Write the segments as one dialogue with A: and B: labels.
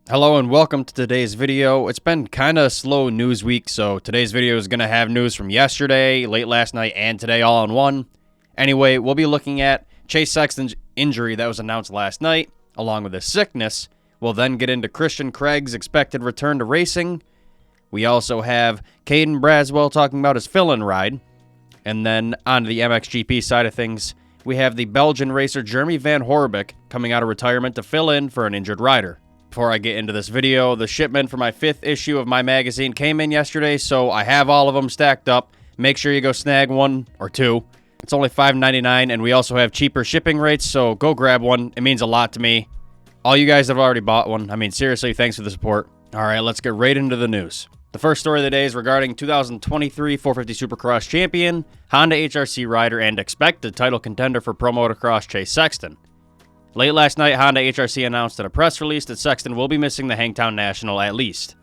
A: Hello and welcome to today's video. It's been kind of a slow news week, so today's video is going to have news from yesterday, late last night, and today all in one. Anyway, we'll be looking at Chase Sexton's injury that was announced last night, along with his sickness. We'll then get into Christian Craig's expected return to racing. We also have Caden Braswell talking about his fill-in ride. And then on the MXGP side of things, we have the Belgian racer Jeremy Van Horebeek coming out of retirement to fill in for an injured rider. Before I get into this video, the shipment for my 5th issue of my magazine came in yesterday, so I have all of them stacked up. Make sure you go snag one or two. It's only $5.99, and we also have cheaper shipping rates, so go grab one. It means a lot to me. All you guys have already bought one. I mean, seriously, thanks for the support. All right, let's get right into the news. The first story of the day is regarding 2023 450 Supercross champion, Honda HRC rider, and expected title contender for Pro Motocross Chase Sexton. Late last night, Honda HRC announced in a press release that Sexton will be missing the Hangtown National at least.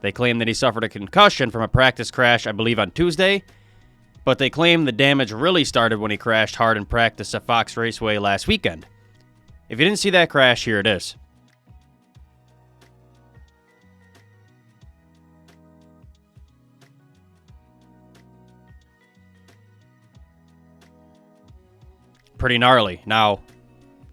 A: They claim that he suffered a concussion from a practice crash, I believe on Tuesday, but they claim the damage really started when he crashed hard in practice at Fox Raceway last weekend. If you didn't see that crash, here it is. Pretty gnarly. Now,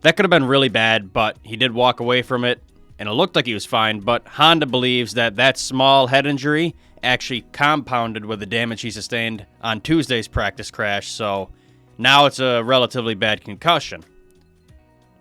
A: that could have been really bad, but he did walk away from it, and it looked like he was fine, but Honda believes that that small head injury actually compounded with the damage he sustained on Tuesday's practice crash, so now it's a relatively bad concussion.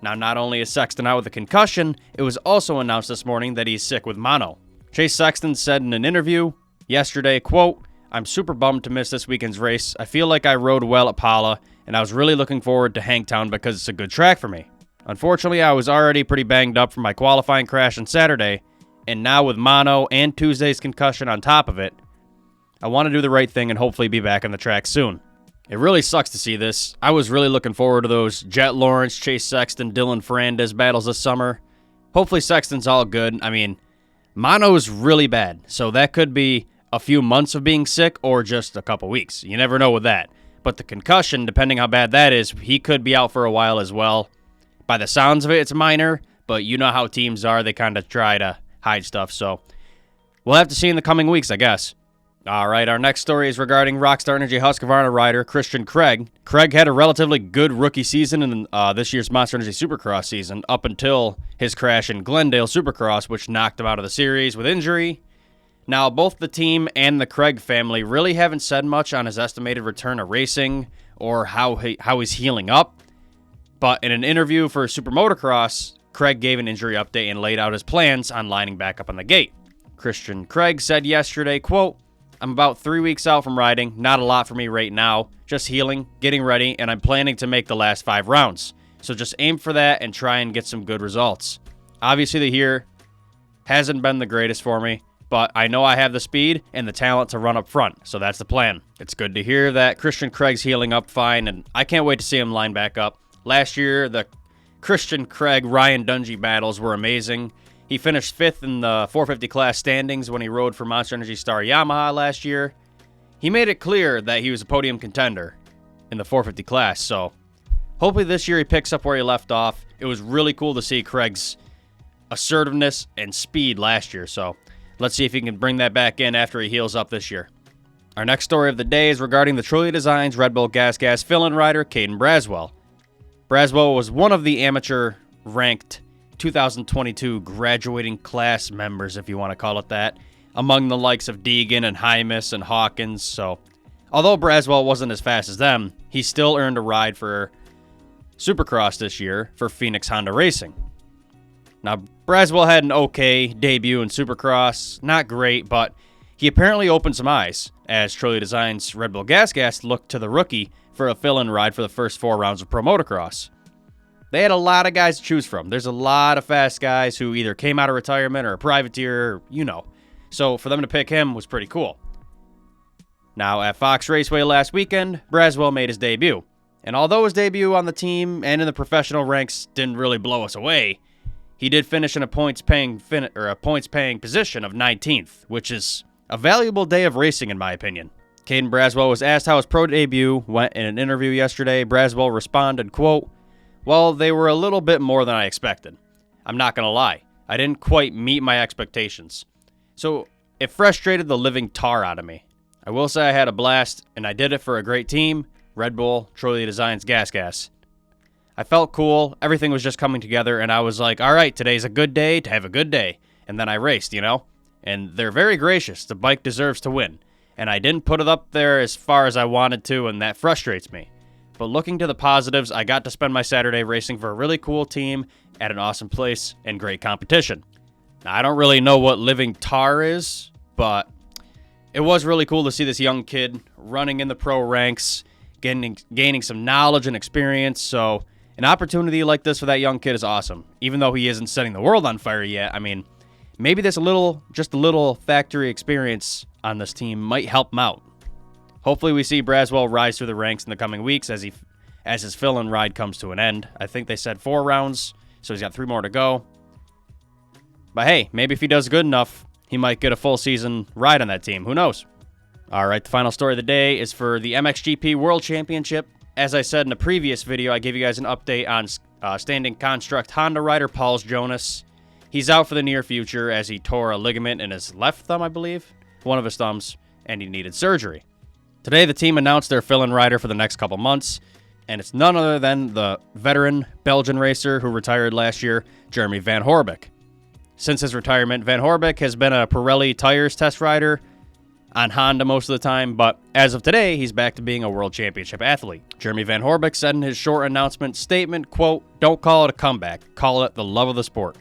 A: Now, not only is Sexton out with a concussion, it was also announced this morning that he's sick with mono. Chase Sexton said in an interview yesterday, quote, "I'm super bummed to miss this weekend's race. I feel like I rode well at Pala, and I was really looking forward to Hangtown because it's a good track for me. Unfortunately, I was already pretty banged up from my qualifying crash on Saturday, and now with mono and Tuesday's concussion on top of it, I want to do the right thing and hopefully be back on the track soon." It really sucks to see this. I was really looking forward to those Jet Lawrence, Chase Sexton, Dylan Ferrandis battles this summer. Hopefully Sexton's all good. I mean, mono's really bad, so that could be a few months of being sick or just a couple weeks. You never know with that. But the concussion, depending how bad that is, he could be out for a while as well. By the sounds of it, it's minor, but you know how teams are. They kind of try to hide stuff, so we'll have to see in the coming weeks, I guess. All right, our next story is regarding Rockstar Energy Husqvarna rider Christian Craig. Craig had a relatively good rookie season in this year's Monster Energy Supercross season up until his crash in Glendale Supercross, which knocked him out of the series with injury. Now, both the team and the Craig family really haven't said much on his estimated return to racing or how he's healing up. But in an interview for Super Motocross, Craig gave an injury update and laid out his plans on lining back up on the gate. Christian Craig said yesterday, quote, "I'm about 3 weeks out from riding. Not a lot for me right now. Just healing, getting ready, and I'm planning to make the last 5 rounds. So just aim for that and try and get some good results. Obviously, the year hasn't been the greatest for me, but I know I have the speed and the talent to run up front, so that's the plan." It's good to hear that Christian Craig's healing up fine, and I can't wait to see him line back up. Last year, the Christian Craig-Ryan Dungey battles were amazing. He finished 5th in the 450 class standings when he rode for Monster Energy Star Yamaha last year. He made it clear that he was a podium contender in the 450 class, so hopefully this year he picks up where he left off. It was really cool to see Craig's assertiveness and speed last year, so let's see if he can bring that back in after he heals up this year. Our next story of the day is regarding the Trolley Designs Red Bull Gas fill-in rider, Caden Braswell. Braswell was one of the amateur-ranked 2022 graduating class members, if you want to call it that, among the likes of Deegan and Hymas and Hawkins. So, although Braswell wasn't as fast as them, he still earned a ride for Supercross this year for Phoenix Honda Racing. Now, Braswell had an okay debut in Supercross. Not great, but he apparently opened some eyes as Trolley Designs Red Bull Gas looked to the rookie for a fill-in ride for the first 4 rounds of Pro Motocross. They had a lot of guys to choose from. There's a lot of fast guys who either came out of retirement or a privateer, you know. So for them to pick him was pretty cool. Now, at Fox Raceway last weekend, Braswell made his debut. And although his debut on the team and in the professional ranks didn't really blow us away, he did finish in a points-paying position of 19th, which is a valuable day of racing in my opinion. Caden Braswell was asked how his pro debut went in an interview yesterday. Braswell responded, quote, "Well, they were a little bit more than I expected. I'm not going to lie. I didn't quite meet my expectations. So it frustrated the living tar out of me. I will say I had a blast, and I did it for a great team, Red Bull, Troy Designs, Gas. I felt cool, everything was just coming together, and I was like, all right, today's a good day to have a good day. And then I raced, And they're very gracious. The bike deserves to win. And I didn't put it up there as far as I wanted to, and that frustrates me. But looking to the positives, I got to spend my Saturday racing for a really cool team at an awesome place and great competition. Now, I don't really know what living tar is, but it was really cool to see this young kid running in the pro ranks, gaining some knowledge and experience. So an opportunity like this for that young kid is awesome. Even though he isn't setting the world on fire yet, I mean, maybe just a little factory experience on this team might help him out. Hopefully we see Braswell rise through the ranks in the coming weeks as his fill-in ride comes to an end. I think they said 4 rounds, so he's got 3 more to go. But hey, maybe if he does good enough, he might get a full season ride on that team. Who knows? All right, the final story of the day is for the MXGP World Championship. As I said in a previous video, I gave you guys an update on standing construct Honda rider Paul Jonas. He's out for the near future as he tore a ligament in his left thumb, I believe, one of his thumbs, and he needed surgery. Today, the team announced their fill-in rider for the next couple months, and it's none other than the veteran Belgian racer who retired last year, Jeremy Van Horebeek. Since his retirement, Van Horebeek has been a Pirelli tires test rider on Honda most of the time, but as of today, he's back to being a World Championship athlete. Jeremy Van Horebeek said in his short announcement statement, quote, "Don't call it a comeback, call it the love of the sport.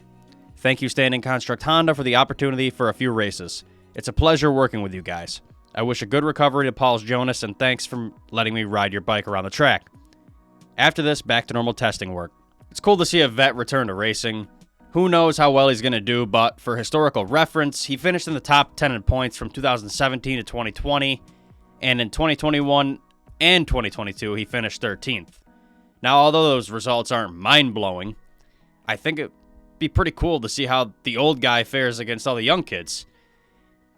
A: Thank you, Standing Construct Honda, for the opportunity for a few races. It's a pleasure working with you guys. I wish a good recovery to Paul Jonas, and thanks for letting me ride your bike around the track. After this, back to normal testing work." It's cool to see a vet return to racing. Who knows how well he's going to do, but for historical reference, he finished in the top 10 in points from 2017 to 2020, and in 2021 and 2022, he finished 13th. Now, although those results aren't mind-blowing, I think it'd be pretty cool to see how the old guy fares against all the young kids.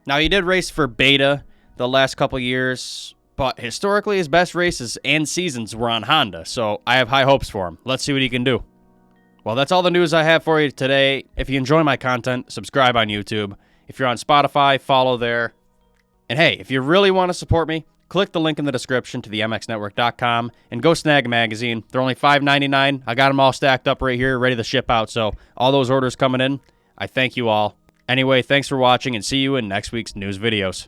A: Now, he did race for Beta the last couple years, but historically his best races and seasons were on Honda, so I have high hopes for him. Let's see what he can do. Well, that's all the news I have for you today. If you enjoy my content, subscribe on YouTube. If you're on Spotify, follow there. And hey, if you really want to support me, click the link in the description to the mxnetwork.com and go snag a magazine. They're only $5.99. I got them all stacked up right here, ready to ship out, so all those orders coming in, I thank you all. Anyway, thanks for watching, and see you in next week's news videos.